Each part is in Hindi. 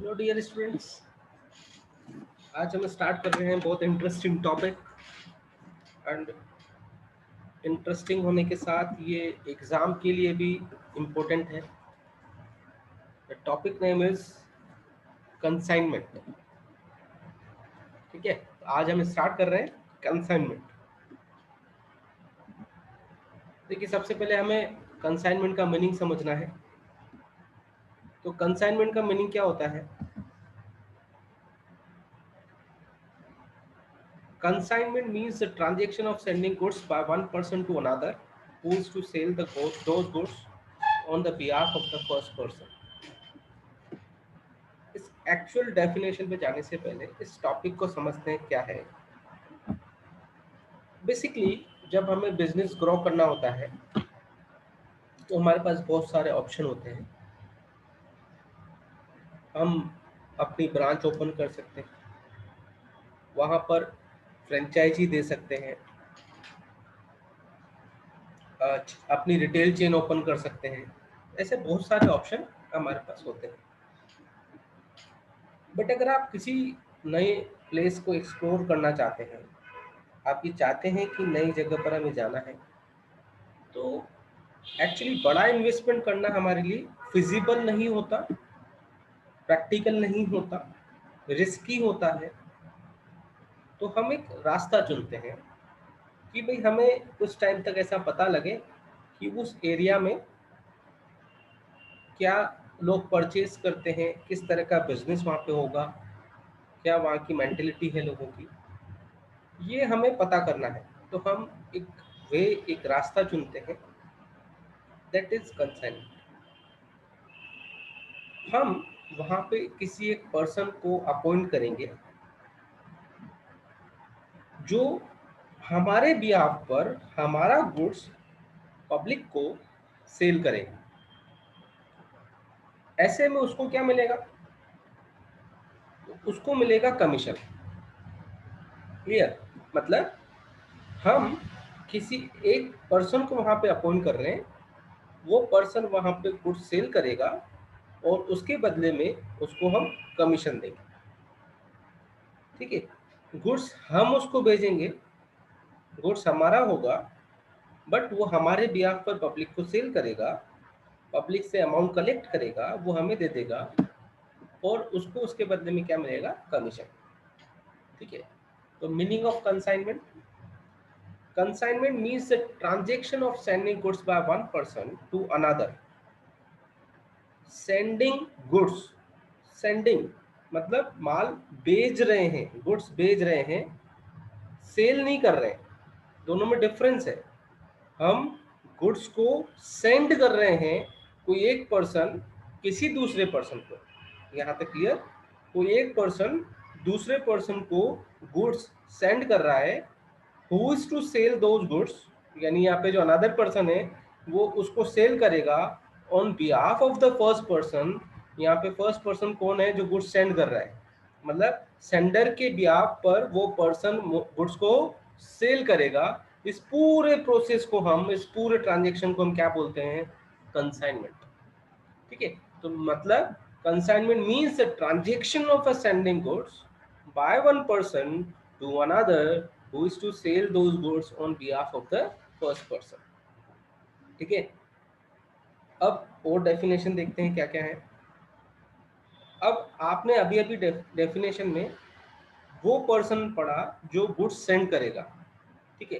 हेलो डियर स्टूडेंट्स, आज हम स्टार्ट कर रहे हैं बहुत इंटरेस्टिंग टॉपिक। एंड इंटरेस्टिंग होने के साथ ये एग्ज़ाम के लिए भी इम्पोर्टेंट है। The topic name is consignment. ठीक है, तो आज हम स्टार्ट कर रहे हैं कंसाइनमेंट। देखिए, सबसे पहले हमें कंसाइनमेंट का मीनिंग समझना है। तो कंसाइनमेंट का मीनिंग क्या होता है? Consignment means the transaction of sending goods by one person to another who is to sell those goods on the behalf of the first person. इस एक्चुअल डेफिनेशन पे जाने से पहले इस टॉपिक को समझते हैं क्या है। बेसिकली जब हमें बिजनेस ग्रो करना होता है तो हमारे पास बहुत सारे ऑप्शन होते हैं। हम अपनी ब्रांच ओपन कर सकते हैं, वहाँ पर फ्रेंचाइजी दे सकते हैं, अपनी रिटेल चेन ओपन कर सकते हैं। ऐसे बहुत सारे ऑप्शन हमारे पास होते हैं। बट अगर आप किसी नए प्लेस को एक्सप्लोर करना चाहते हैं, आप ये चाहते हैं कि नई जगह पर हमें जाना है, तो एक्चुअली बड़ा इन्वेस्टमेंट करना हमारे लिए फिजिबल नहीं होता, प्रैक्टिकल नहीं होता, रिस्की होता है। तो हम एक रास्ता चुनते हैं कि भाई हमें कुछ टाइम तक ऐसा पता लगे कि उस एरिया में क्या लोग परचेज करते हैं, किस तरह का बिजनेस वहाँ पे होगा, क्या वहाँ की मेंटेलिटी है लोगों की, ये हमें पता करना है। तो हम एक रास्ता चुनते हैं, दैट इज कंसाइनमेंट। हम वहाँ पे किसी एक पर्सन को अपॉइंट करेंगे जो हमारे बिहाफ पर हमारा गुड्स पब्लिक को सेल करेगा। ऐसे में उसको क्या मिलेगा? उसको मिलेगा कमीशन। क्लियर? मतलब हम किसी एक पर्सन को वहाँ पे अपॉइंट कर रहे हैं, वो पर्सन वहाँ पे गुड्स सेल करेगा और उसके बदले में उसको हम कमीशन देंगे। ठीक है, गुड्स हम उसको भेजेंगे, गुड्स हमारा होगा, बट वो हमारे बिहाफ पर पब्लिक को सेल करेगा, पब्लिक से अमाउंट कलेक्ट करेगा, वो हमें दे देगा और उसको उसके बदले में क्या मिलेगा? कमीशन। ठीक है, तो meaning of consignment: consignment means the transaction of sending goods by one person to another. Sending goods, sending मतलब माल भेज रहे हैं, गुड्स भेज रहे हैं, सेल नहीं कर रहे हैं। दोनों में डिफरेंस है। हम गुड्स को सेंड कर रहे हैं, कोई एक पर्सन किसी दूसरे पर्सन को, यहाँ तक क्लियर? कोई एक पर्सन दूसरे पर्सन को गुड्स सेंड कर रहा है, who is to sell those goods, यानी यहाँ पे जो अनदर पर्सन है वो उसको सेल करेगा on behalf of the first person. यहाँ पे फर्स्ट पर्सन कौन है? जो गुड्स सेंड कर रहा है, मतलब सेंडर के बिहाफ पर वो पर्सन गुड्स को सेल करेगा। इस पूरे प्रोसेस को हम, इस पूरे ट्रांजेक्शन को हम क्या बोलते हैं? कंसाइनमेंट। ठीक है, तो मतलब consignment means the transaction of a sending goods by one person to another who is to sell those goods on behalf of the first person. ठीक है, अब और डेफिनेशन देखते हैं क्या क्या है। अब आपने अभी अभी डेफिनेशन में वो पर्सन पढ़ा जो गुड्स सेंड करेगा। ठीक है,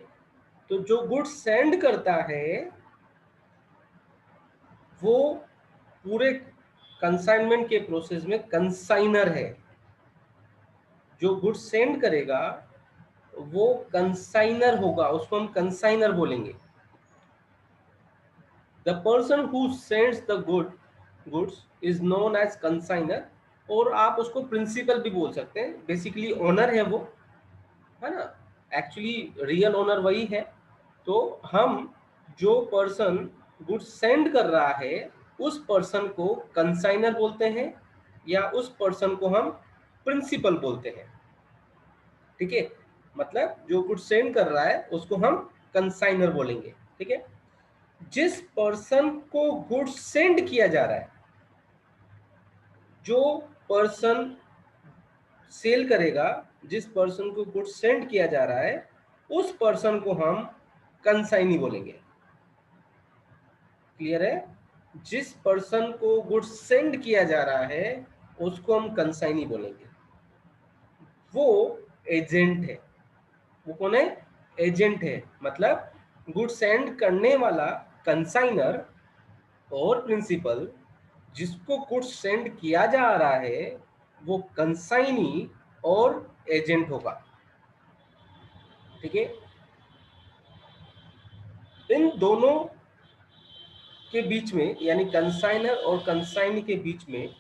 तो जो गुड्स सेंड करता है वो पूरे कंसाइनमेंट के प्रोसेस में कंसाइनर है। जो गुड्स सेंड करेगा वो कंसाइनर होगा, उसको हम कंसाइनर बोलेंगे। The person who sends the goods is known as consignor, और आप उसको प्रिंसिपल भी बोल सकते हैं। बेसिकली ओनर है वो, है ना? एक्चुअली रियल ओनर वही है। तो हम जो पर्सन गुड्स सेंड कर रहा है उस पर्सन को कंसाइनर बोलते हैं, या उस पर्सन को हम प्रिंसिपल बोलते हैं। ठीक है, मतलब जो गुड्स सेंड कर रहा है उसको हम कंसाइनर बोलेंगे। ठीक है, जिस पर्सन को गुड्स सेंड किया जा रहा है, जो पर्सन सेल करेगा, जिस पर्सन को गुड्स सेंड किया जा रहा है, उस पर्सन को हम कंसाइनी बोलेंगे। क्लियर है? जिस पर्सन को गुड्स सेंड किया जा रहा है उसको हम कंसाइनी बोलेंगे। वो एजेंट है। वो कौन है? एजेंट है। मतलब गुड सेंड करने वाला कंसाइनर और प्रिंसिपल, जिसको गुड्स सेंड किया जा रहा है वो कंसाइनी और एजेंट होगा। ठीक है? इन दोनों के बीच में, यानी कंसाइनर और कंसाइनी के बीच में,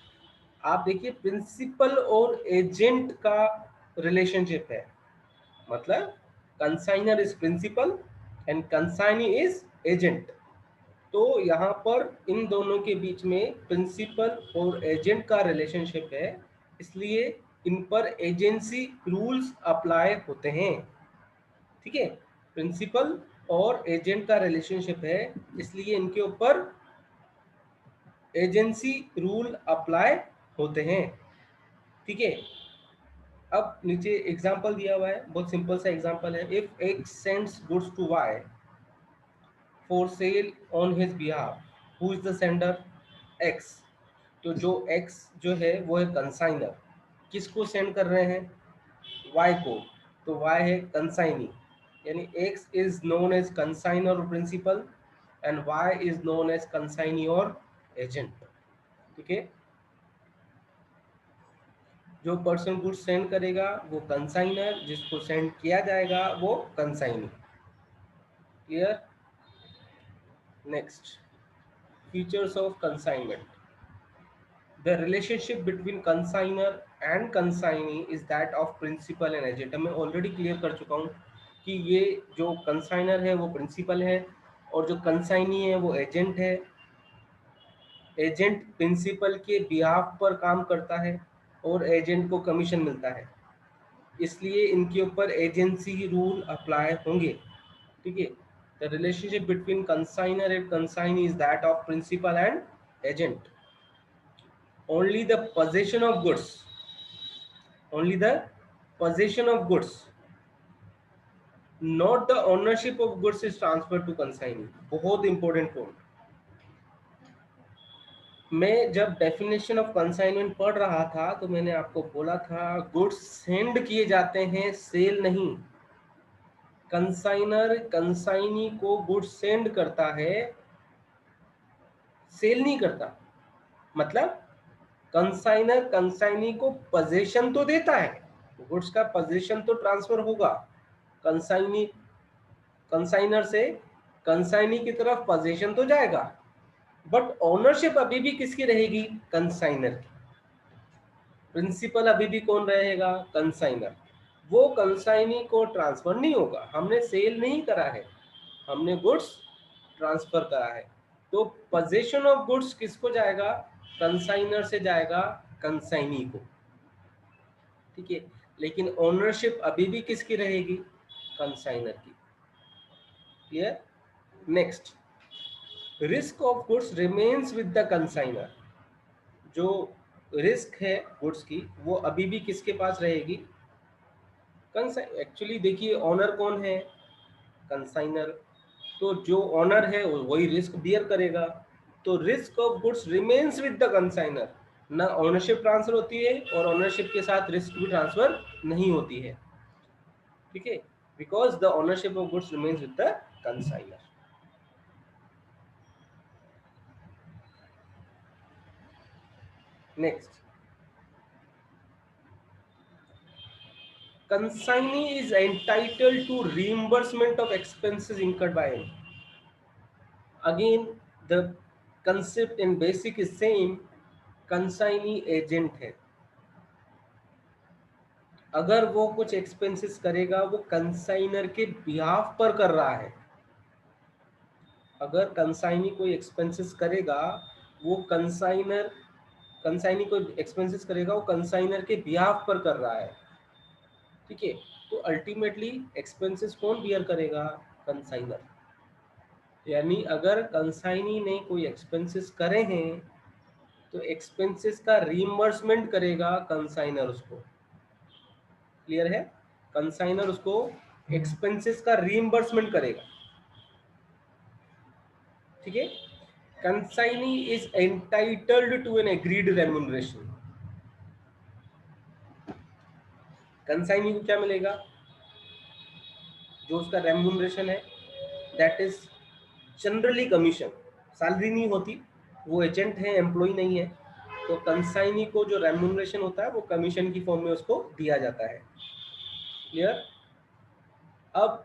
आप देखिए प्रिंसिपल और एजेंट का रिलेशनशिप है। मतलब consignor is principal and consignee is agent. तो यहाँ पर इन दोनों के बीच में प्रिंसिपल और एजेंट का रिलेशनशिप है, इसलिए इन पर एजेंसी रूल्स अप्लाई होते हैं। ठीक है? प्रिंसिपल और एजेंट का रिलेशनशिप है, इसलिए इनके ऊपर एजेंसी रूल अप्लाई होते हैं। ठीक है? अब नीचे एग्जांपल दिया हुआ है, बहुत सिंपल सा एग्जांपल है। If x sends goods to y for sale on his behalf, who is the sender? X. तो जो एक्स जो है वो है कंसाइनर। किसको सेंड कर रहे हैं? वाई को। तो वाई है कंसाइनी, यानी X is known as consignor और principal and Y is known as consignee और एजेंट। ठीक है? जो पर्सन गुड्स सेंड करेगा वो कंसाइनर, जिसको सेंड किया जाएगा वो consignee. Clear? Next, features of consignment. The relationship between consignor and consignee is that of principal and agent. मैं ऑलरेडी क्लियर कर चुका हूँ कि ये जो कंसाइनर है वो प्रिंसिपल है और जो कंसाइनी है वो एजेंट है। एजेंट प्रिंसिपल के बिहाफ पर काम करता है और एजेंट को कमीशन मिलता है, इसलिए इनके ऊपर एजेंसी रूल अप्लाई होंगे। ठीक है? The relationship between consignor and consignee is that of principal and agent. Only the possession of goods, only the possession of goods, not the ownership of goods is transfer to consignee. बहुत इंपॉर्टेंट पॉइंट। मैं जब डेफिनेशन ऑफ कंसाइनमेंट पढ़ रहा था तो मैंने आपको बोला था गुड्स सेंड किए जाते हैं, सेल नहीं। कंसाइनर कंसाइनी को गुड्स सेंड करता है, सेल नहीं करता। मतलब कंसाइनर कंसाइनी को पोजीशन तो देता है, गुड्स का पोजीशन तो ट्रांसफर होगा कंसाइनी, कंसाइनर से कंसाइनी की तरफ पोजीशन तो जाएगा, बट ओनरशिप अभी भी किसकी रहेगी? कंसाइनर की। प्रिंसिपल अभी भी कौन रहेगा? कंसाइनर। वो कंसाइनी को ट्रांसफर नहीं होगा, हमने सेल नहीं करा है, हमने गुड्स ट्रांसफर करा है। तो पोजीशन ऑफ गुड्स किसको जाएगा? कंसाइनर से जाएगा कंसाइनी को। ठीक है? लेकिन ओनरशिप अभी भी किसकी रहेगी? कंसाइनर की। Clear? Next, risk of goods remains with the consignor. जो रिस्क है गुड्स की वो अभी भी किसके पास रहेगी? एक्चुअली देखिए ऑनर कौन है? कंसाइनर। तो जो ऑनर है वही रिस्क बियर करेगा। तो risk of goods remains with the consignor. ना ओनरशिप ट्रांसफर होती है और ओनरशिप के साथ रिस्क भी ट्रांसफर नहीं होती है। ठीक है? Because the ownership of goods remains with the consignor. Next, consignee is entitled to reimbursement of expenses incurred by him. Again, the concept in basic is same. Consignee agent है। अगर वो कुछ एक्सपेंसेस करेगा वो कंसाइनर के बिहाफ पर कर रहा है। अगर कंसाइनी कोई एक्सपेंसेस करेगा वो कंसाइनी कोई एक्सपेंसेस करेगा वो कंसाइनर के बिहाफ पर कर रहा है। ठीक है? तो अल्टीमेटली एक्सपेंसेस कौन बियर करेगा? कंसाइनर। यानी अगर कंसाइनी ने कोई एक्सपेंसेस करे हैं तो एक्सपेंसेस का रीइंबर्समेंट करेगा कंसाइनर उसको, क्लियर है? कंसाइनर उसको एक्सपेंसेस का रीइंबर्समेंट करेगा, ठीक है? Consignee is entitled to an agreed remuneration. Consignee को क्या मिलेगा? जो उसका रेम्यूनरेशन है, that is generally commission, salary नहीं होती, वो एजेंट है, एम्प्लॉय नहीं है, तो कंसाइनी को जो रेम्यूनरेशन होता है वो कमीशन की फॉर्म में उसको दिया जाता है, क्लियर? अब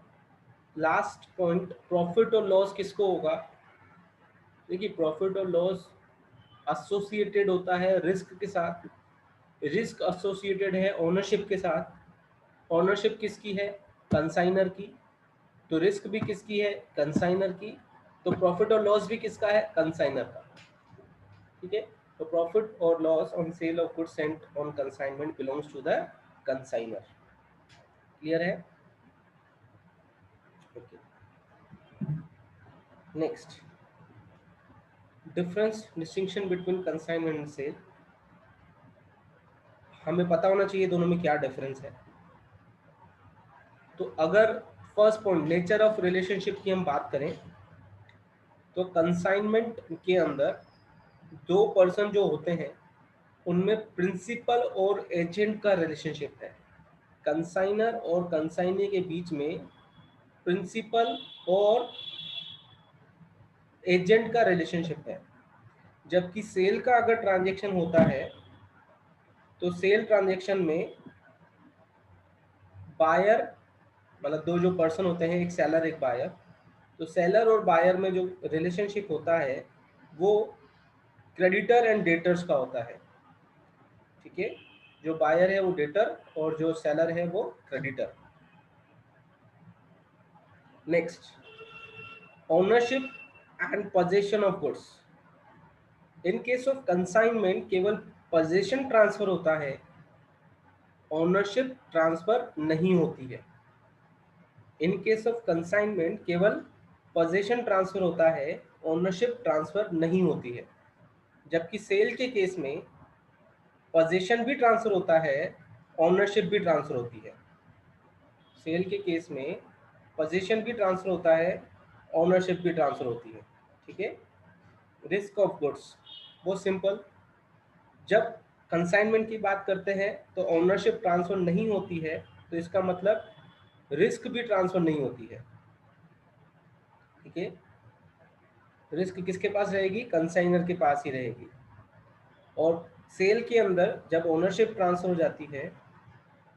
लास्ट पॉइंट, प्रॉफिट और लॉस किसको होगा? देखिए प्रॉफिट और लॉस एसोसिएटेड होता है रिस्क के साथ, रिस्क एसोसिएटेड है ओनरशिप के साथ। ओनरशिप किसकी है? कंसाइनर की। तो रिस्क भी किसकी है? कंसाइनर की। तो प्रॉफिट और लॉस भी किसका है? कंसाइनर का, ठीक है? तो प्रॉफिट और loss on sale of goods sent on consignment belongs to the consignor, clear है? Okay, next, difference distinction between consignment and sale. हमें पता होना चाहिए दोनों में क्या डिफरेंस है। तो अगर first point nature of relationship की हम बात करें, तो कंसाइनमेंट के अंदर दो पर्सन जो होते हैं उनमें प्रिंसिपल और एजेंट का रिलेशनशिप है। कंसाइनर और कंसाइनी के बीच में प्रिंसिपल और एजेंट का रिलेशनशिप है। जबकि सेल का अगर ट्रांजैक्शन होता है तो सेल ट्रांजैक्शन में बायर, मतलब दो जो पर्सन होते हैं, एक सेलर एक बायर, तो सेलर और बायर में जो रिलेशनशिप होता है वो क्रेडिटर एंड डेटर्स का होता है, ठीक है? जो बायर है वो डेटर और जो सेलर है वो creditor. Next, ownership and possession of goods. In case of consignment केवल पोजेशन ट्रांसफर होता है, ओनरशिप ट्रांसफर नहीं होती है। इन केस ऑफ कंसाइनमेंट केवल पोजेशन ट्रांसफर होता है, ओनरशिप ट्रांसफर नहीं होती है। जबकि सेल के केस में पोजेशन भी ट्रांसफर होता है, ओनरशिप भी ट्रांसफर होती है। सेल के केस में पोजीशन भी ट्रांसफर होता है, ओनरशिप भी ट्रांसफर होती है, ठीक है? रिस्क ऑफ गुड्स, वो सिंपल, जब कंसाइनमेंट की बात करते हैं तो ओनरशिप ट्रांसफर नहीं होती है, तो इसका मतलब रिस्क भी ट्रांसफर नहीं होती है, ठीक है? रिस्क किसके पास रहेगी? कंसाइनर के पास ही रहेगी। और सेल के अंदर जब ओनरशिप ट्रांसफर हो जाती है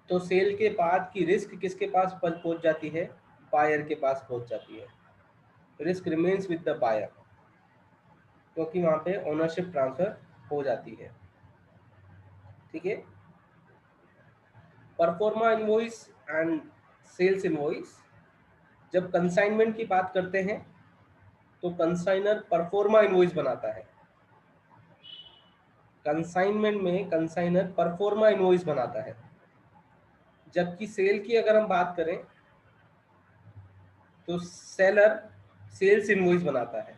तो सेल के बाद की रिस्क किसके पास पहुंच जाती है? बायर के पास पहुंच जाती है। Risk remains with the buyer, क्योंकि वहां पे ओनरशिप ट्रांसफर हो जाती है, ठीक है? Proforma invoice and sales invoice. जब कंसाइनमेंट की बात करते हैं तो कंसाइनर परफॉर्मा इनवॉइस बनाता है। कंसाइनमेंट में कंसाइनर परफॉर्मा इनवॉइस बनाता है। जबकि सेल की अगर हम बात करें तो सेलर सेल्स इनवॉइस बनाता है,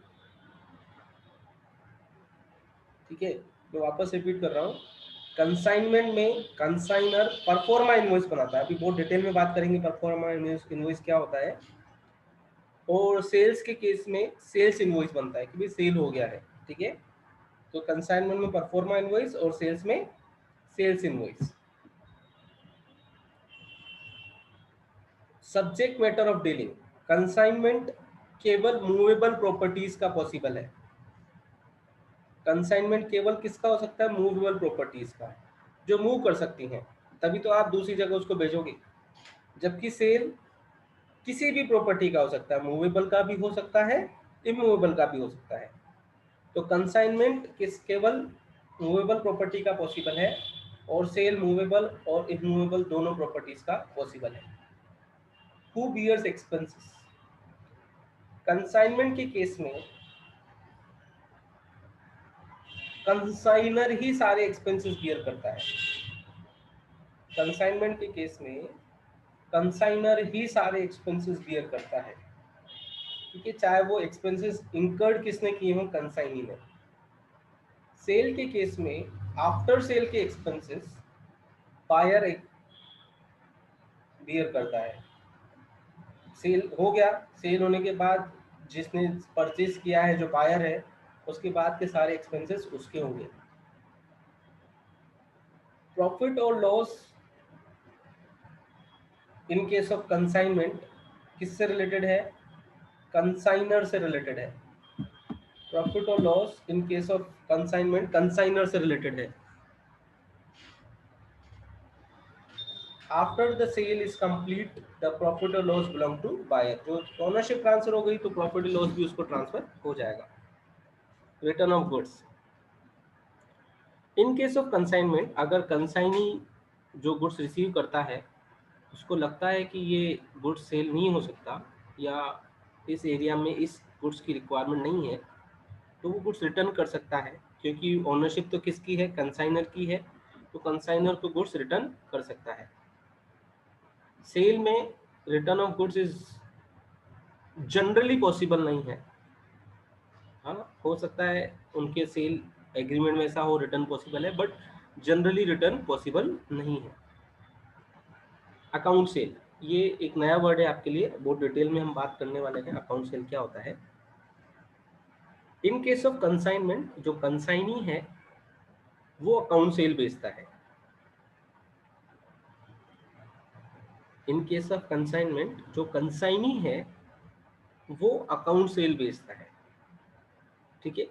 ठीक है? मैं वापस रिपीट कर रहा हूँ, कंसाइनमेंट में कंसाइनर परफॉर्मा इनवॉइस बनाता है, अभी बहुत डिटेल में बात करेंगे परफॉर्मा इनवॉइस क्या होता है। और सेल्स के केस में सेल्स इनवॉइस बनता है कि भाई सेल हो गया है, ठीक है? तो कंसाइनमेंट में परफॉर्मा इनवॉइस और सेल्स में sales invoice. Subject matter of dealing, consignment केवल मूवेबल प्रॉपर्टीज का पॉसिबल है। कंसाइनमेंट केवल किसका हो सकता है? मूवेबल प्रॉपर्टीज का, जो मूव कर सकती हैं, तभी तो आप दूसरी जगह उसको भेजोगे। जबकि सेल किसी भी प्रॉपर्टी का हो सकता है, मूवेबल का भी हो सकता है, इमूवेबल का भी हो सकता है। तो कंसाइनमेंट केवल मूवेबल प्रॉपर्टी का पॉसिबल है और सेल मूवेबल और इमूवेबल दोनों प्रॉपर्टीज का पॉसिबल है। Who bears expenses? कंसाइनमेंट के केस में कंसाइनर ही सारे एक्सपेंसेस बियर करता है। कंसाइनमेंट के केस में कंसाइनर ही सारे एक्सपेंसेस बियर करता है, ठीक है? चाहे वो एक्सपेंसेस इंकर्ड किसने किए हों, कंसाइनी ने। सेल के केस में आफ्टर सेल के एक्सपेंसेस बायर एक बियर करता है। सेल हो गया, सेल होने के बाद जिसने परचेज किया है जो बायर है, उसके बाद के सारे एक्सपेंसेस उसके होंगे। प्रॉफिट और loss in case of consignment किससे रिलेटेड है? कंसाइनर से रिलेटेड है। प्रॉफिट और loss in case of consignment consignor से रिलेटेड है। After the sale is complete the profit और लॉस बिलोंग टू बायर। जो ओनरशिप ट्रांसफर हो गई तो प्रॉफिट और लॉस भी उसको ट्रांसफर हो जाएगा। Return of goods in case of consignment, अगर कंसाइनी जो गुड्स रिसीव करता है उसको लगता है कि ये गुड्स सेल नहीं हो सकता या इस एरिया में इस गुड्स की रिक्वायरमेंट नहीं है, तो वो गुड्स रिटर्न कर सकता है, क्योंकि ओनरशिप तो किसकी है? कंसाइनर की है, तो कंसाइनर को गुड्स रिटर्न कर सकता है। सेल में return of goods is generally possible नहीं है। हाँ, हो सकता है उनके सेल एग्रीमेंट में ऐसा हो रिटर्न पॉसिबल है, बट जनरली रिटर्न पॉसिबल नहीं है। अकाउंट सेल, ये एक नया वर्ड है आपके लिए, बहुत डिटेल में हम बात करने वाले हैं अकाउंट सेल क्या होता है। इन केस ऑफ कंसाइनमेंट, जो कंसाइनी है वो अकाउंट सेल बेचता है। इन केस ऑफ कंसाइनमेंट, जो कंसाइनी है वो अकाउंट सेल बेचता है। ठीक है,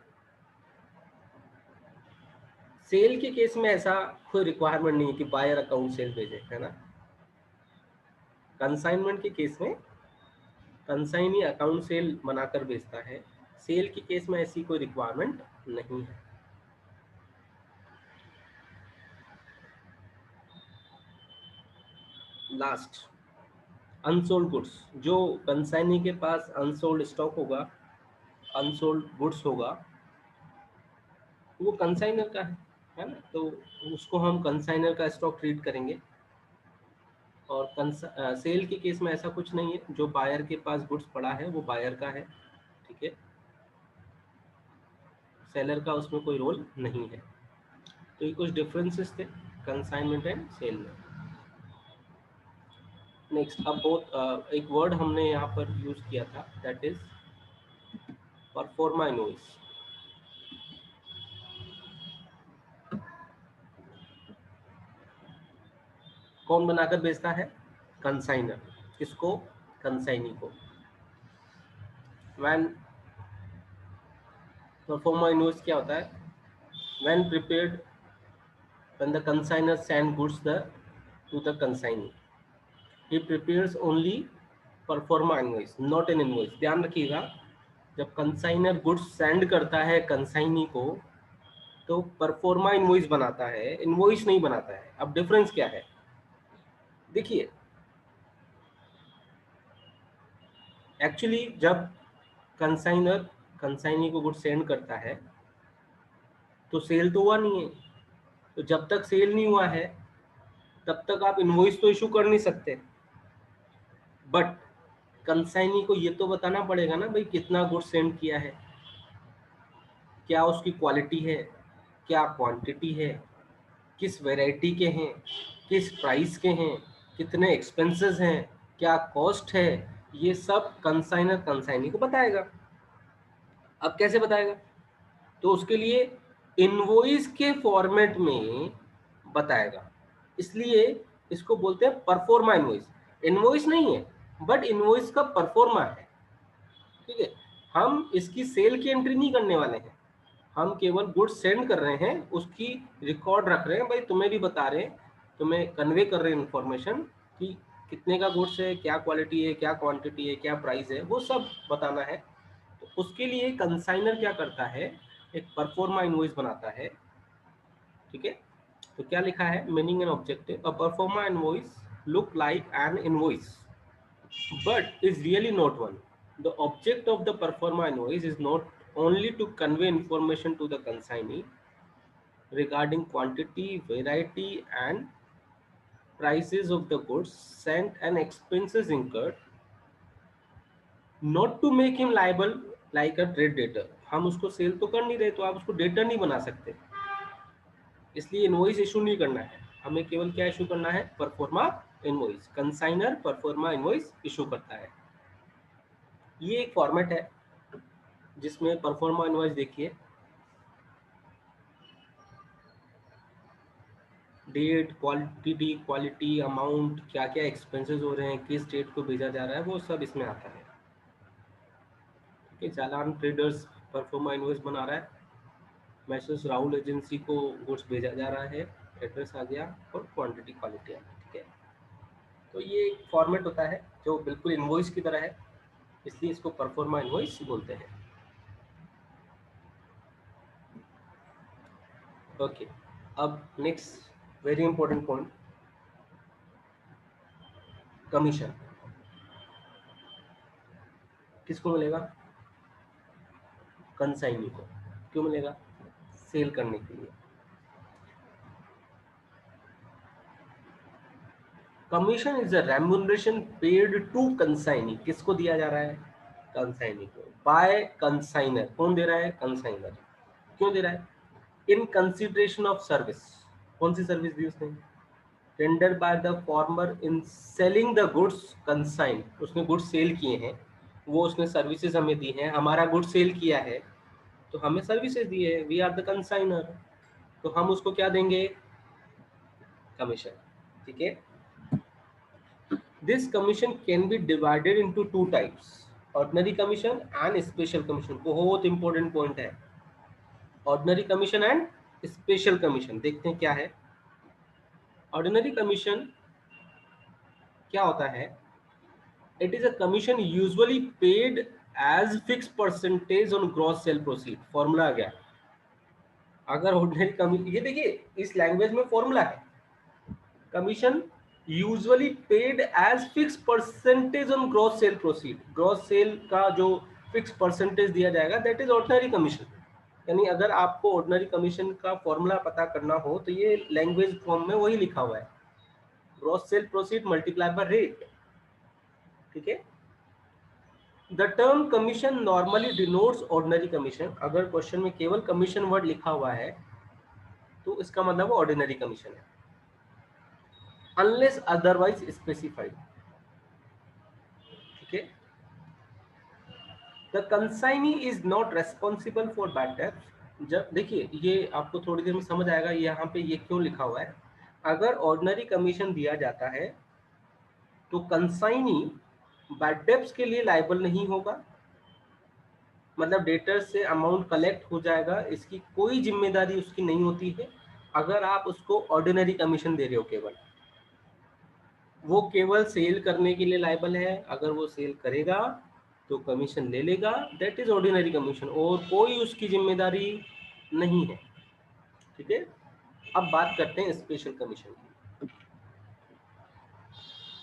सेल के केस में ऐसा कोई रिक्वायरमेंट नहीं है कि बायर अकाउंट सेल भेजे, है ना। कंसाइनमेंट के केस में कंसाइनी अकाउंट सेल बनाकर बेचता है, सेल के केस में ऐसी कोई रिक्वायरमेंट नहीं है। Last, unsold goods. जो कंसाइनी के पास अनसोल्ड स्टॉक होगा, अनसोल्ड गुड्स होगा, वो कंसाइनर का है ना, तो उसको हम कंसाइनर का स्टॉक ट्रीट करेंगे। और सेल के केस में ऐसा कुछ नहीं है, जो बायर के पास गुड्स पड़ा है वो बायर का है। ठीक है, सेलर का उसमें कोई रोल नहीं है। तो ये कुछ डिफरेंसेस थे कंसाइनमेंट एंड सेल में। नेक्स्ट, अब बहुत एक वर्ड हमने यहाँ पर यूज किया था, दैट इज परफॉर्मा इनवॉइस। कौन बनाकर बेचता है? कंसाइनर। किसको? कंसाइनी को। व्हेन परफॉर्मा इनवॉइस क्या होता है? When prepared, when the consignor send goods to the consignee, he prepares only performa invoice, not an invoice। ध्यान रखिएगा, जब कंसाइनर गुड्स सेंड करता है कंसाइनी को तो परफॉर्मा इनवॉइस बनाता है, इनवॉइस नहीं बनाता है। अब डिफरेंस क्या है? देखिए, एक्चुअली जब कंसाइनर कंसाइनी को गुड्स सेंड करता है तो सेल तो हुआ नहीं है, तो जब तक सेल नहीं हुआ है तब तक आप इनवॉइस तो इशू कर नहीं सकते। बट कंसाइनी को ये तो बताना पड़ेगा ना भाई कितना गुड्स सेंड किया है, क्या उसकी क्वालिटी है, क्या क्वांटिटी है, किस वैरायटी के हैं, किस प्राइस के हैं, कितने एक्सपेंसेस हैं, क्या कॉस्ट है, ये सब कंसाइनर कंसाइनी को बताएगा। अब कैसे बताएगा? तो उसके लिए इनवॉइस के फॉर्मेट में बताएगा, इसलिए इसको बोलते हैं परफॉर्मा इनवॉइस। इनवॉइस नहीं है बट इनवॉइस का परफॉर्मा है। ठीक है, हम इसकी सेल की एंट्री नहीं करने वाले हैं, हम केवल गुड्स सेंड कर रहे हैं, उसकी रिकॉर्ड रख रहे हैं। भाई तुम्हें भी बता रहे हैं, तुम्हें कन्वे कर रहे हैं इन्फॉर्मेशन कि कितने का गुड्स है, क्या क्वालिटी है, क्या क्वांटिटी है, क्या प्राइस है, वो सब बताना है। तो उसके लिए कंसाइनर क्या करता है? एक परफॉर्मा इनवॉइस बनाता है। ठीक है, तो क्या लिखा है? Meaning and objective, a proforma invoice look like an invoice but is really not one. The object of the performa invoice is not only to convey information to the consignee regarding quantity, variety, and prices of the goods sent and expenses incurred, not to make him liable like a trade debtor. हम उसको सेल तो कर नहीं रहे, तो आप उसको डेटर नहीं बना सकते, इसलिए इनवॉइस इशू नहीं करना है हमें। केवल क्या इशू करना है? Proforma invoice. Consignor proforma invoice issue करता है। ये एक फॉर्मेट है जिसमें परफॉर्मा इनवॉइस देखिए, डेट, क्वांटिटी, क्वालिटी, अमाउंट, क्या क्या एक्सपेंसेस हो रहे हैं, किस डेट को भेजा जा रहा है, वो सब इसमें आता है। ठीक है, चालान ट्रेडर्स परफॉर्मा इनवॉइस बना रहा है, मैसेज राहुल एजेंसी को गुड्स भेजा जा रहा है, एड्रेस आ गया और क्वांटिटी क्वालिटी आ गई। ठीक है, तो ये एक फॉर्मेट होता है जो बिल्कुल इनवॉइस की तरह है, इसलिए इसको परफॉर्मा इनवॉइस बोलते हैं। ओके, अब next very important point, commission किसको मिलेगा? कंसाइनी को। क्यों मिलेगा? सेल करने के लिए। Commission is a remuneration paid to consignee. किसको दिया जा रहा है? कंसाइनी को, बाय कंसाइनर। कौन दे रहा है? कंसाइनर। क्यों दे रहा है? In consideration of service. कौन सी सर्विस दी उसने? Tender by the former in selling the goods consign. उसने गुड्स सेल किए हैं, वो उसने सर्विसेज हमें दी हैं, हमारा गुड्स सेल किया है तो हमें सर्विसेज दी है, वी आर द कंसाइनर, तो हम उसको क्या देंगे? कमीशन। ठीक है, this commission can be divided into two types, ordinary commission and special commission. बहुत इंपॉर्टेंट पॉइंट है, ordinary commission and special commission. देखते हैं क्या है ऑर्डिनरी कमीशन। क्या होता है? It is a commission usually paid as fix percentage on gross sale proceed. Formula आ गया। अगर ऑर्डिनरी कमीशन, ये देखिए इस लैंग्वेज में फॉर्मूला है, commission usually paid as fix percentage on gross sale proceed. Gross sale का जो फिक्स परसेंटेज दिया जाएगा दैट इज ऑर्डिनरी कमीशन। यानी अगर आपको ऑर्डिनरी कमीशन का फॉर्मूला पता करना हो तो ये लैंग्वेज फॉर्म में वही लिखा हुआ है, gross sale proceed multiply by rate. ठीक है, the term commission normally denotes ordinary commission. अगर क्वेश्चन में केवल कमीशन वर्ड लिखा हुआ है तो इसका मतलब ऑर्डिनरी कमीशन है, अनलेस अदरवाइज स्पेसिफाइड। ठीक है, the consignee is not responsible for bad डेब्ट। जब देखिए ये आपको थोड़ी देर में समझ आएगा यहाँ पे ये क्यों लिखा हुआ है। अगर ऑर्डिनरी कमीशन दिया जाता है तो कंसाइनी बैड डेब्ट्स के लिए लायबल नहीं होगा, मतलब डेटर से अमाउंट कलेक्ट हो जाएगा, इसकी कोई जिम्मेदारी उसकी नहीं होती है। अगर आप उसको ऑर्डिनरी कमीशन दे रहे हो, केवल वो केवल सेल करने के लिए लायबल है, अगर वो सेल करेगा तो कमीशन ले लेगा, दैट इज ऑर्डिनरी कमीशन, और कोई उसकी जिम्मेदारी नहीं है। ठीक है, अब बात करते हैं स्पेशल कमीशन की।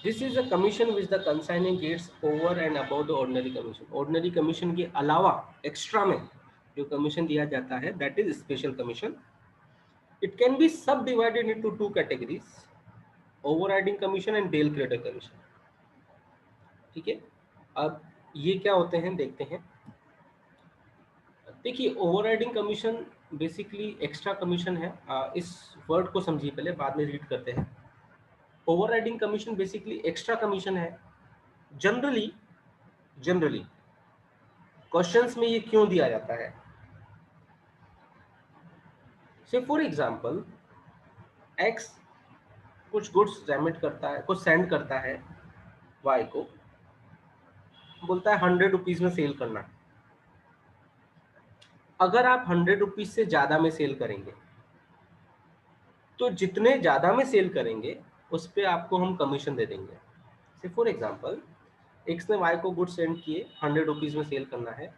This is a commission which the consigning gets over and above the ordinary commission. Ordinary commission के अलावा एक्स्ट्रा में जो कमीशन दिया जाता है that is special commission. It can be sub divided into two categories, overriding commission and del credit commission. ठीक है, अब ये क्या होते हैं देखते हैं। देखिए overriding commission basically extra commission है। इस वर्ड को समझिए पहले, बाद में रीड करते हैं। Overriding commission basically extra commission है। जनरली क्वेश्चंस में ये क्यों दिया जाता है? से फॉर एग्जांपल एक्स कुछ गुड्स रेमिट करता है, कुछ सेंड करता है वाई को, बोलता है 100 रुपीज में सेल करना। अगर आप 100 रुपीज से ज्यादा में सेल करेंगे तो जितने ज्यादा में सेल करेंगे उस पर आपको हम कमीशन दे देंगे। से फॉर एग्जांपल एक्स ने वाई को गुड सेंड किए, 100 रुपीज में सेल करना है,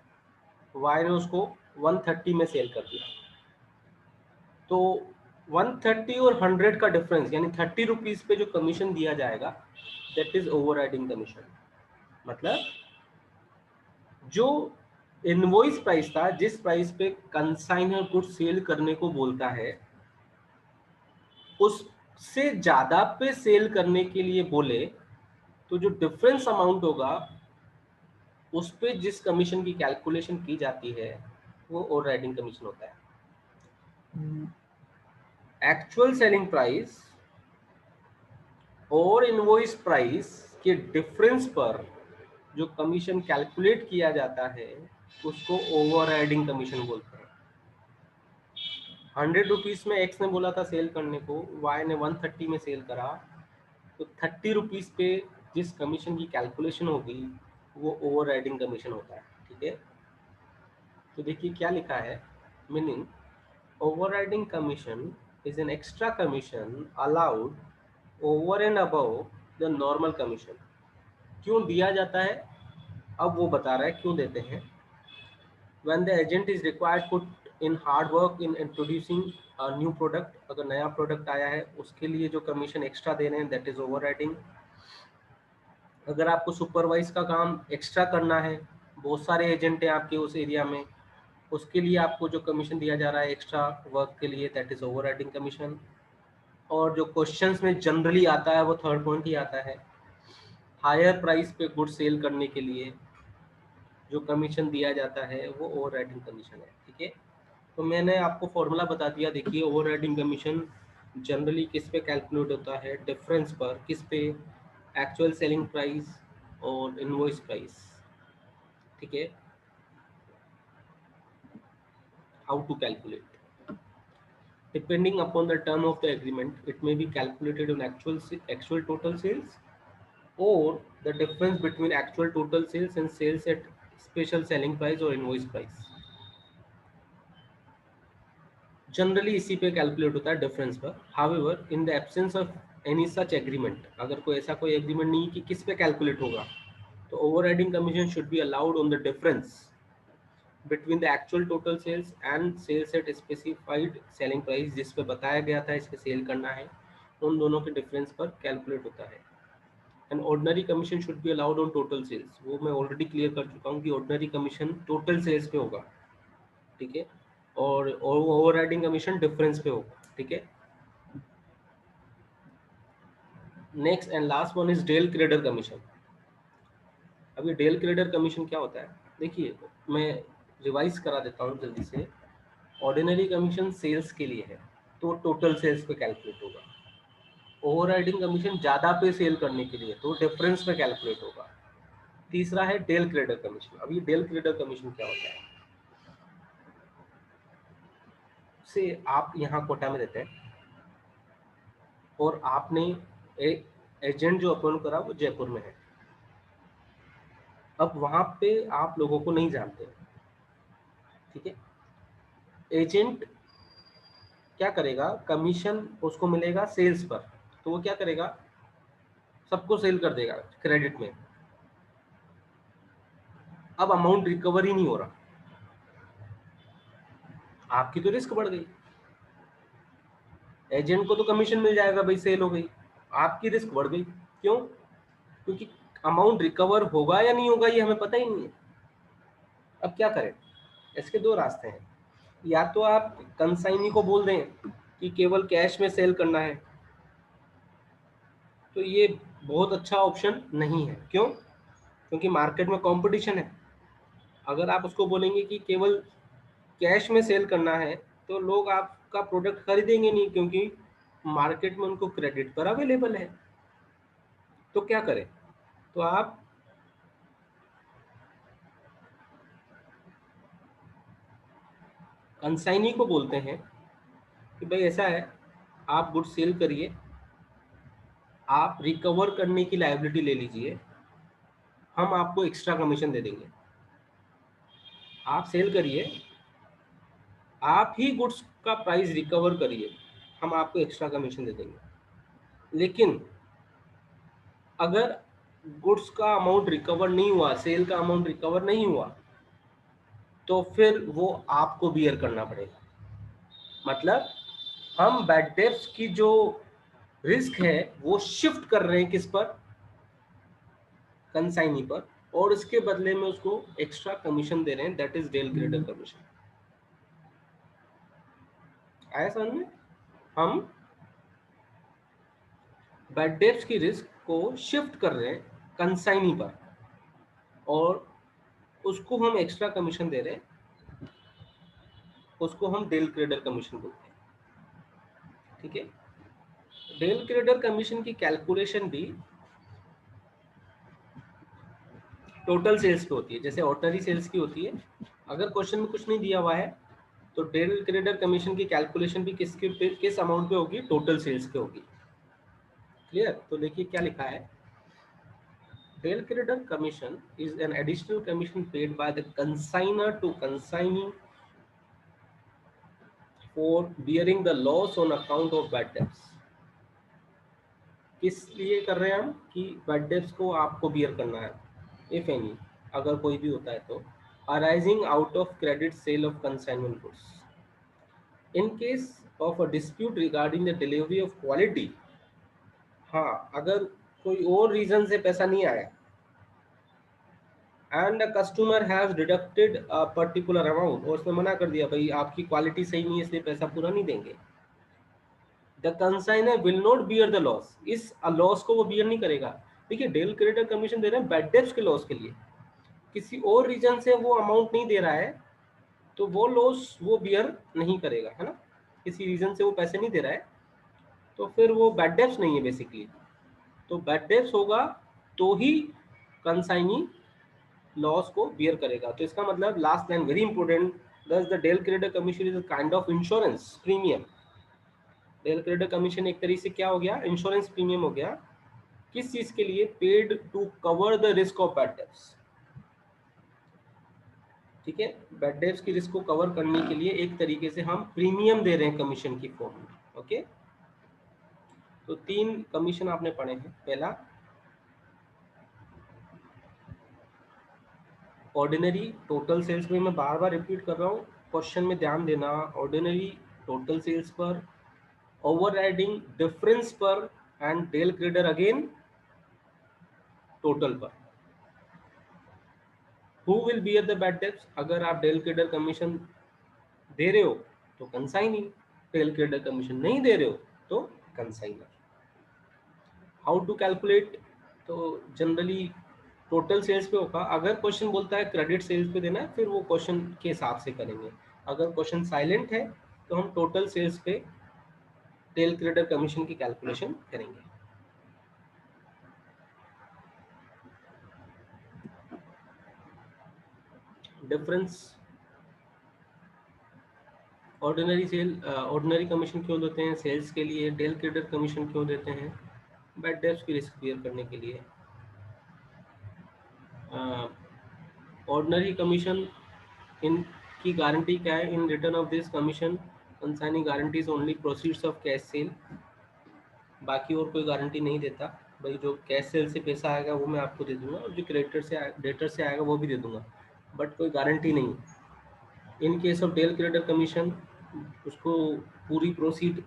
वाई ने उसको 130 में सेल कर दिया, तो 130 और 100 का डिफरेंस यानी 30 रुपीज पे जो कमीशन दिया जाएगा दैट इज ओवरराइडिंग कमीशन। मतलब जो इनवॉइस प्राइस था, जिस प्राइस पे कंसाइनर गुड सेल करने को बोलता है, उससे ज्यादा पे सेल करने के लिए बोले तो जो डिफरेंस अमाउंट होगा उस पे जिस कमीशन की कैलकुलेशन की जाती है वो ओवर राइडिंग कमीशन होता है। एक्चुअल सेलिंग प्राइस और इनवॉइस प्राइस के डिफरेंस पर जो कमीशन कैलकुलेट किया जाता है उसको ओवर राइडिंग कमीशन बोलते हैं। 100 रुपीज में एक्स ने बोला था सेल करने को, वाई ने 130 में सेल करा, तो 30 रुपीज पे जिस कमीशन की कैलकुलेशन होगी वो ओवर राइडिंग कमीशन होता है। ठीक है, तो देखिए क्या लिखा है, meaning overriding commission is an extra commission allowed over and above the normal commission। क्यों दिया जाता है, अब वो बता रहा है क्यों देते हैं। when the agent is required put in hard work in introducing a new product, अगर नया प्रोडक्ट आया है उसके लिए जो कमीशन एक्स्ट्रा दे रहे हैं दैट इज ओवरराइडिंग। अगर आपको सुपरवाइज का काम एक्स्ट्रा करना है, बहुत सारे एजेंट हैं आपके उस एरिया में, उसके लिए आपको जो कमीशन दिया जा रहा है एक्स्ट्रा वर्क के लिए दैट इज ओवरराइडिंग कमीशन। और जो क्वेश्चंस में जनरली आता है वो थर्ड पॉइंट ही आता है, हायर प्राइस पे गुड सेल करने के लिए जो कमीशन दिया जाता है वो ओवरराइडिंग कमीशन है। ठीक है, तो मैंने आपको फॉर्मूला बता दिया। देखिए ओवरराइडिंग कमीशन जनरली किस पे कैलकुलेट होता है, डिफरेंस पर, किस पे, एक्चुअल सेलिंग प्राइस और इनवॉइस प्राइस। ठीक है, how to calculate, depending upon the term of the agreement it may be calculated on actual total sales or the difference between actual total sales and sales at special selling price or invoice price। Generally इसी पे कैलकुलेट होता है, डिफरेंस पर। However in the absence of any such agreement, अगर कोई ऐसा कोई एग्रीमेंट नहीं कि किस पे कैलकुलेट होगा, तो overriding commission should be allowed on the difference between the actual total sales and sales at specified selling price, जिस पे बताया गया था इस पे सेल करना है, उन दोनों के डिफरेंस पर कैलकुलेट होता है। And ordinary commission should be allowed on total sales, वो मैं ऑलरेडी क्लियर कर चुका हूँ कि ऑर्डिनरी कमीशन टोटल सेल्स पे होगा। ठीक है, और ओवरराइडिंग कमीशन डिफरेंस पे होगा। ठीक है, next and last one is del credere commission. अभी डेल क्रेडर कमीशन क्या होता है, देखिए मैं रिवाइज करा देता हूँ जल्दी से। ऑर्डिनरी कमीशन सेल्स के लिए है तो टोटल सेल्स पे कैलकुलेट होगा। ओवरराइडिंग कमीशन ज्यादा पे सेल करने के लिए तो डिफरेंस पे कैलकुलेट होगा। तीसरा है डेल क्रेडर कमीशन। अब ये डेल क्रेडर कमीशन क्या होता है, से आप यहाँ कोटा में रहते हैं और आपने एक एजेंट जो अपॉइंट करा वो जयपुर में है। अब वहां पे आप लोगों को नहीं जानते, ठीक है, एजेंट क्या करेगा, कमीशन उसको मिलेगा सेल्स पर, तो वो क्या करेगा, सबको सेल कर देगा क्रेडिट में। अब अमाउंट रिकवर ही नहीं हो रहा, आपकी तो रिस्क बढ़ गई। एजेंट को तो कमीशन मिल जाएगा, भाई सेल हो गई, आपकी रिस्क बढ़ गई। क्यों, क्योंकि अमाउंट रिकवर होगा या नहीं होगा ये हमें पता ही नहीं है। अब क्या करें, इसके दो रास्ते हैं, या तो आप कंसाइनी को बोल दें कि केवल कैश में सेल करना है, तो ये बहुत अच्छा ऑप्शन नहीं है। क्यों, क्योंकि मार्केट में कंपटीशन है। अगर आप उसको बोलेंगे कि केवल कैश में सेल करना है तो लोग आपका प्रोडक्ट खरीदेंगे नहीं, क्योंकि मार्केट में उनको क्रेडिट पर अवेलेबल है। तो क्या करें, तो आप कंसाइनी को बोलते हैं कि भाई ऐसा है, आप गुड सेल करिए, आप रिकवर करने की लायबिलिटी ले लीजिए, हम आपको एक्स्ट्रा कमीशन दे देंगे। आप सेल करिए, आप ही गुड्स का प्राइस रिकवर करिए, हम आपको एक्स्ट्रा कमीशन दे देंगे। लेकिन अगर गुड्स का अमाउंट रिकवर नहीं हुआ, सेल का अमाउंट रिकवर नहीं हुआ, तो फिर वो आपको बियर करना पड़ेगा। मतलब हम बैड डेब्ट्स की जो रिस्क है वो शिफ्ट कर रहे हैं किस पर, कंसाइनी पर, और इसके बदले में उसको एक्स्ट्रा कमीशन दे रहे हैं, that is del credere commission. आया समझ में, हम बैड डेब्ट्स की रिस्क को शिफ्ट कर रहे हैं कंसाइनी पर और उसको हम एक्स्ट्रा कमीशन दे रहे हैं। उसको हम डेल क्रेडर कमीशन बोलते हैं। ठीक है, डेल क्रेडर कमीशन की कैलकुलेशन भी टोटल सेल्स पे होती है, जैसे ऑर्डिनरी सेल्स की होती है। अगर क्वेश्चन में कुछ नहीं दिया हुआ है तो डेल क्रेडर कमीशन की कैलकुलेशन भी किस अमाउंट पे होगी, टोटल सेल्स पे होगी। क्लियर? तो देखिए क्या लिखा है, del credere commission is an additional commission paid by the consignor to consignee for bearing the loss on account of bad debts. किस लिए कर रहे हैं हम, कि बैड डेब्ट्स को आपको बियर करना है, इफ एनी, अगर कोई भी होता है तो, arising out of credit sale of consignment goods in case of a dispute regarding the delivery of quality. हाँ, अगर कोई और रीजन से पैसा नहीं आया and the customer has deducted a particular amount, और उसने मना कर दिया भाई आपकी क्वालिटी सही नहीं है इसलिए पैसा पूरा नहीं देंगे, the consignor will not bear the loss, इस लॉस को वो बियर नहीं करेगा। देखिए डेल क्रेडिटर कमीशन दे रहे हैं बैड डेब्ट्स के लॉस के लिए, किसी और रीजन से वो अमाउंट नहीं दे रहा है तो वो लॉस वो बियर नहीं करेगा, है ना। किसी रीजन से वो पैसे नहीं दे रहा है तो फिर वो बैड डेब्ट्स नहीं है बेसिकली, तो बैड डेब्ट्स होगा तो ही कंसाइनी लॉस को बियर करेगा। तो इसका मतलब last line very important, thus the del creditor commission is a kind of insurance premium. Del creditor commission एक तरीके से क्या हो गया, इंश्योरेंस प्रीमियम हो गया। किस चीज के लिए, paid to cover the risk of bad debts. ठीक है, बैड डेब्ट्स की रिस्क को कवर करने के लिए एक तरीके से हम प्रीमियम दे रहे हैं कमीशन की फॉर्म में। ओके, तो 3 कमीशन आपने पढ़े हैं। पहला ऑर्डिनरी टोटल सेल्स में, मैं बार बार रिपीट कर रहा हूँ, क्वेश्चन में ध्यान देना, ऑर्डिनरी टोटल सेल्स पर, ओवरराइडिंग डिफरेंस पर, and del creditor again total पर। Who will bear the bad debts, अगर आप डेल क्रेडिटर कमीशन दे रहे हो तो कंसाइनी, डेल क्रेडिटर कमीशन नहीं दे रहे हो तो कंसाइनर। हाउ टू कैलकुलेट, तो जनरली टोटल सेल्स पे होगा। अगर क्वेश्चन बोलता है क्रेडिट सेल्स पे देना है फिर वो क्वेश्चन के हिसाब से करेंगे। अगर क्वेश्चन साइलेंट है तो हम टोटल सेल्स पे डेल क्रेडिटर कमीशन की कैलकुलेशन करेंगे। Difference, ordinary sale, ordinary commission क्यों देते हैं, सेल्स के लिए। डेल क्रेडिटर कमीशन क्यों देते हैं, बैड डेब्ट्स की रिस्क क्लियर करने के लिए। ऑर्डिनरी कमीशन, इनकी गारंटी क्या है, in return of this commission consigning guarantees only proceeds of cash sale, बाकी और कोई गारंटी नहीं देता। भाई जो कैश सेल से पैसा आएगा वो मैं आपको दे दूंगा, और जो क्रेडिटर से डेटर से आएगा वो भी दे दूंगा, बट कोई गारंटी नहीं। In case of del creditor commission उसको पूरी प्रोसीड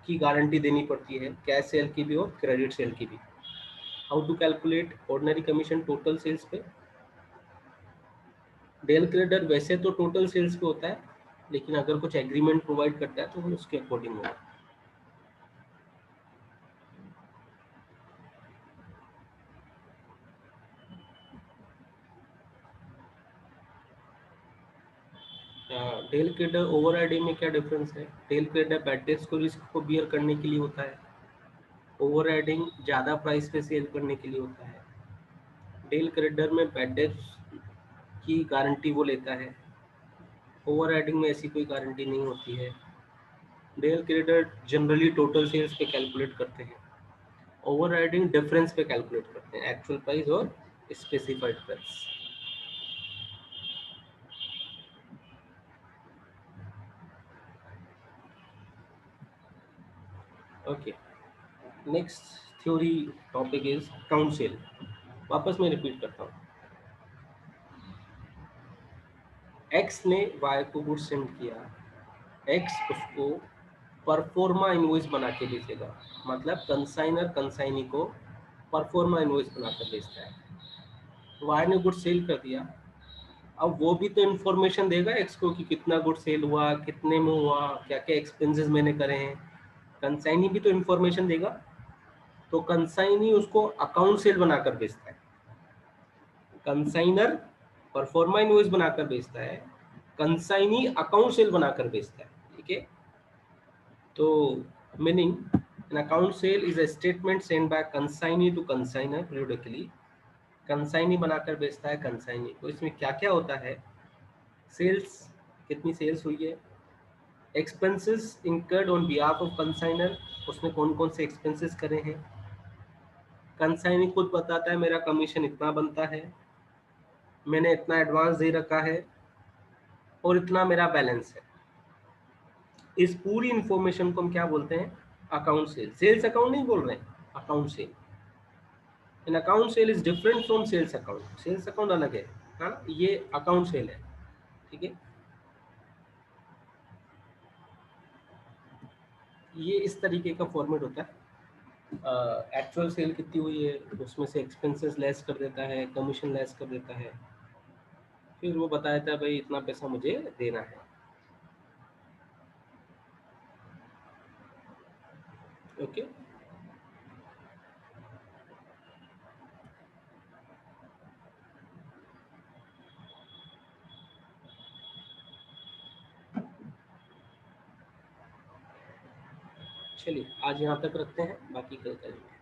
की गारंटी देनी पड़ती है, कैश सेल की भी और क्रेडिट सेल की भी। How to calculate ordinary commission total sales पे, डेल क्रेडिटर वैसे तो टोटल सेल्स पे होता है लेकिन अगर कुछ एग्रीमेंट प्रोवाइड करता है तो वो उसके अकॉर्डिंग होगा। डेल क्रेडिटर ओवर राइडिंग में क्या डिफरेंस है, डेल क्रेडिटर बैड डेब्ट्स को रिस्क को बियर करने के लिए होता है, ओवर राइडिंग ज़्यादा प्राइस पे सेल करने के लिए होता है। डेल क्रेडिटर में बैड डेब्ट्स की गारंटी वो लेता है, ओवर राइडिंग में ऐसी कोई गारंटी नहीं होती है। Del creditor generally total sales पे कैलकुलेट करते हैं, ओवर राइडिंग डिफरेंस पे कैलकुलेट करते हैं, एक्चुअल प्राइस और specified price. Okay, next theory topic is account sale. वापस मैं रिपीट करता हूँ, एक्स ने वाई को गुड्स सेंड किया, एक्स उसको परफॉर्मा इनवॉइस बना के बेचेगा, मतलब कंसाइनर कंसाइनी को परफॉर्मा इनवॉइस बनाकर बेचता है। वाई ने गुड्स सेल कर दिया, अब वो भी तो इन्फॉर्मेशन देगा एक्स को कि कितना गुड सेल हुआ, कितने में हुआ, क्या क्या एक्सपेंसेस मैंने करे हैं, कंसाइनी भी तो इन्फॉर्मेशन देगा। तो कंसाइनी उसको अकाउंट सेल बनाकर बेचता है, कंसाइनर परफॉर्मा इनवॉइस बनाकर बेचता है, कंसाइनी अकाउंट सेल बनाकर बेचता है, ठीक है। तो meaning, an account sale is a statement send by consignee to consignor periodically। Consignee बनाकर बेचता है कंसाइनी को। इसमें क्या क्या होता है? सेल्स, कितनी सेल्स हुई है, expenses incurred on behalf of consignor, उसने कौन कौन से एक्सपेंसेस करे हैं। कंसाइनी खुद बताता है मेरा कमीशन इतना बनता है, मैंने इतना एडवांस दे रखा है और इतना मेरा बैलेंस है। इस पूरी इंफॉर्मेशन को हम क्या बोलते हैं? Account cell. सेल्स अकाउंट नहीं बोल रहे हैं, account sale. In account sale is different from sales account. Sales account अलग है, हाँ, ये अकाउंट सेल है, ठीक है। ये इस तरीके का फॉर्मेट होता है। एक्चुअल सेल कितनी हुई है, उसमें से एक्सपेंसेस लेस कर देता है, कमीशन लेस कर देता है, फिर वो बता देता है भाई इतना पैसा मुझे देना है। ओके। चलिए आज यहाँ तक रखते हैं, बाकी कल करेंगे।